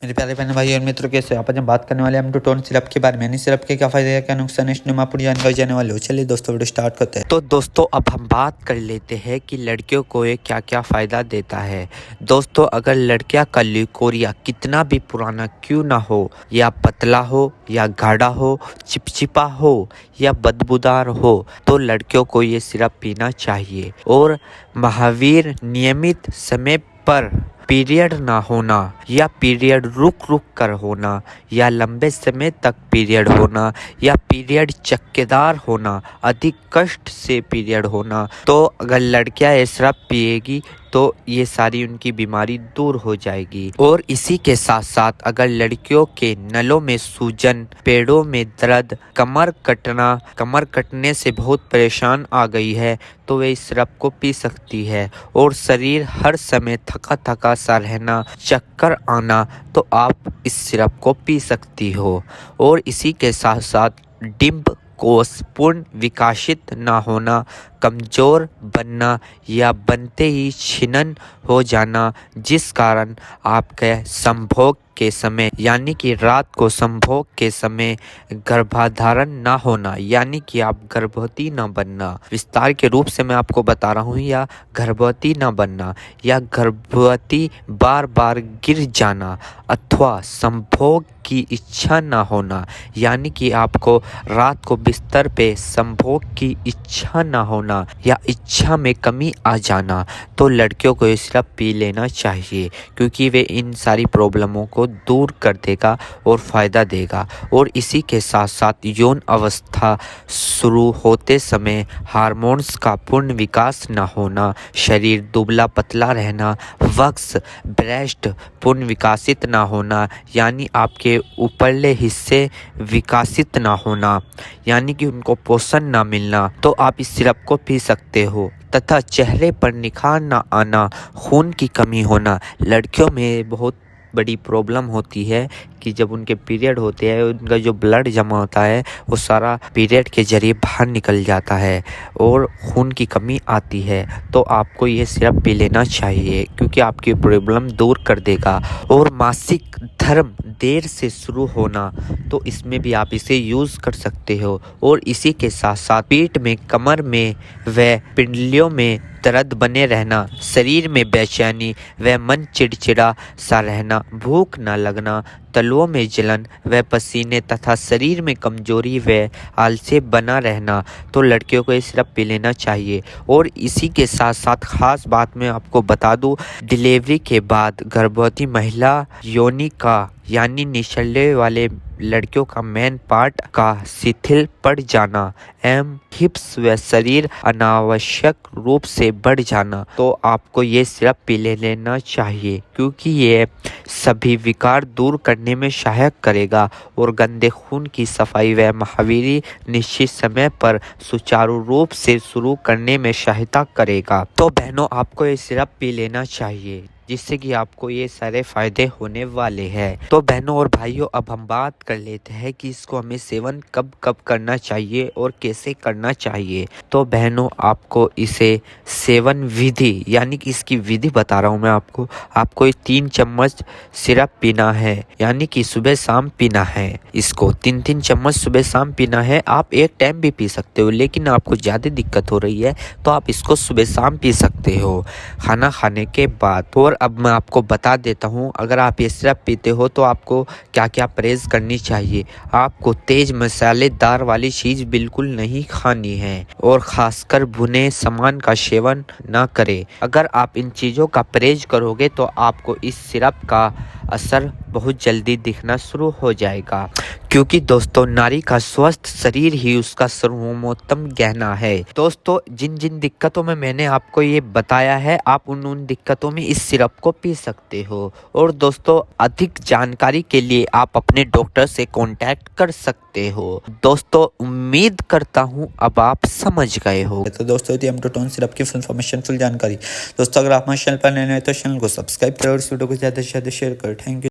मेरे प्यारे बहन भाई और मित्रों, कैसे आप? आज हम बात करने वाले हैं टोन सिरप के बारे में। यानी सिरप के क्या फायदे हैं, क्या नुकसान है, इसमें आप पूरी जानकारी जाने वाले हो। चलिए दोस्तों, वीडियो स्टार्ट करते हैं। तो दोस्तों, अब हम बात कर लेते हैं कि लड़कियों को ये क्या क्या फ़ायदा देता है। दोस्तों, अगर लड़कियां का ल्यूकोरिया कितना भी पुराना क्यों ना हो, या पतला हो या गाढ़ा हो, चिपचिपा हो या बदबूदार हो, तो लड़कियों को ये सिरप पीना चाहिए। और महावीर नियमित समय पर पीरियड ना होना, या पीरियड रुक रुक कर होना, या लंबे समय तक पीरियड होना, या पीरियड चक्केदार होना, अधिक कष्ट से पीरियड होना, तो अगर लड़कियां ये सिरप पिएगी तो ये सारी उनकी बीमारी दूर हो जाएगी। और इसी के साथ साथ अगर लड़कियों के नलों में सूजन, पेड़ों में दर्द, कमर कटने से बहुत परेशान आ गई है, तो वे इस सिरप को पी सकती है। और शरीर हर समय थका थका सा रहना, चक्कर आना, तो आप इस सिरप को पी सकती हो। और इसी के साथ साथ डिंब कोष पूर्ण विकसित ना होना, कमजोर बनना या बनते ही छिन्न हो जाना, जिस कारण आपके संभोग के समय यानी कि रात को संभोग के समय गर्भाधारण ना होना, यानी कि आप गर्भवती ना बनना, विस्तार के रूप से मैं आपको बता रहा हूँ, या गर्भवती ना बनना, या गर्भवती बार बार गिर जाना, अथवा संभोग की इच्छा ना होना, यानी कि आपको रात को बिस्तर पे संभोग की इच्छा ना होना या इच्छा में कमी आ जाना, तो लड़कियों को ये सिरप पी लेना चाहिए, क्योंकि वे इन सारी प्रॉब्लमों को दूर कर देगा और फ़ायदा देगा। और इसी के साथ साथ यौन अवस्था शुरू होते समय हार्मोन्स का पूर्ण विकास न होना, शरीर दुबला पतला रहना, वक्स ब्रेस्ट पूर्ण विकसित ना होना, यानी आपके ऊपरले हिस्से विकसित ना होना, यानी कि उनको पोषण ना मिलना, तो आप इस सिरप को पी सकते हो। तथा चेहरे पर निखार ना आना, खून की कमी होना। लड़कियों में बहुत बड़ी प्रॉब्लम होती है कि जब उनके पीरियड होते हैं, उनका जो ब्लड जमा होता है वो सारा पीरियड के जरिए बाहर निकल जाता है और खून की कमी आती है। तो आपको ये सिरप पी लेना चाहिए, क्योंकि आपकी प्रॉब्लम दूर कर देगा। और मासिक धर्म देर से शुरू होना, तो इसमें भी आप इसे यूज़ कर सकते हो। और इसी के साथ साथ पीठ में, कमर में व पिंडलियों में दर्द बने रहना, शरीर में बेचैनी व मन चिड़चिड़ा सा रहना, भूख न लगना, तलुओं में जलन व पसीने तथा शरीर में कमजोरी व आलस्य बना रहना, तो लड़कियों को ये सिरप पी लेना चाहिए। और इसी के साथ साथ खास बात मैं आपको बता दूं, डिलीवरी के बाद गर्भवती महिला योनि का यानी निचले वाले लड़कियों का मेन पार्ट का शिथिल पड़ जाना एवं हिप्स व शरीर अनावश्यक रूप से बढ़ जाना, तो आपको ये सिरप पी लेना चाहिए, क्योंकि ये सभी विकार दूर करने में सहायक करेगा और गंदे खून की सफाई व महावीरी निश्चित समय पर सुचारू रूप से शुरू करने में सहायता करेगा। तो बहनों, आपको ये सिरप पी लेना चाहिए, जिससे कि आपको ये सारे फायदे होने वाले हैं। तो बहनों और भाइयों, अब हम बात कर लेते हैं कि इसको हमें सेवन कब कब करना चाहिए और कैसे करना चाहिए। तो बहनों, आपको इसे सेवन विधि यानी कि इसकी विधि बता रहा हूँ मैं आपको ये 3 चम्मच सिरप पीना है, यानी कि सुबह शाम पीना है। इसको 3-3 चम्मच सुबह शाम पीना है। आप एक टाइम भी पी सकते हो, लेकिन आपको ज़्यादा दिक्कत हो रही है तो आप इसको सुबह शाम पी सकते हो, खाना खाने के बाद। और अब मैं आपको बता देता हूँ, अगर आप ये सिरप पीते हो तो आपको क्या क्या परहेज़ करनी चाहिए। आपको तेज मसालेदार वाली चीज़ बिल्कुल नहीं खानी है, और खासकर भुने सामान का सेवन ना करें। अगर आप इन चीज़ों का परहेज करोगे तो आपको इस सिरप का असर बहुत जल्दी दिखना शुरू हो जाएगा, क्योंकि दोस्तों, नारी का स्वस्थ शरीर ही उसका सर्वोत्तम गहना है। दोस्तों, जिन जिन दिक्कतों में मैंने आपको ये बताया है, आप उन दिक्कतों में इस सिरप को पी सकते हो। और दोस्तों, अधिक जानकारी के लिए आप अपने डॉक्टर से कांटेक्ट कर सकते हो। दोस्तों, उम्मीद करता हूँ अब आप समझ गए हो। तो दोस्तों, ये टोन सिरप की फुल इन्फॉर्मेशन, फुल जानकारी। दोस्तों, अगर आप हमारे चैनल पर नए हैं तो चैनल को सब्सक्राइब करें और इस वीडियो को ज़्यादा से ज़्यादा शेयर करें। Thank you.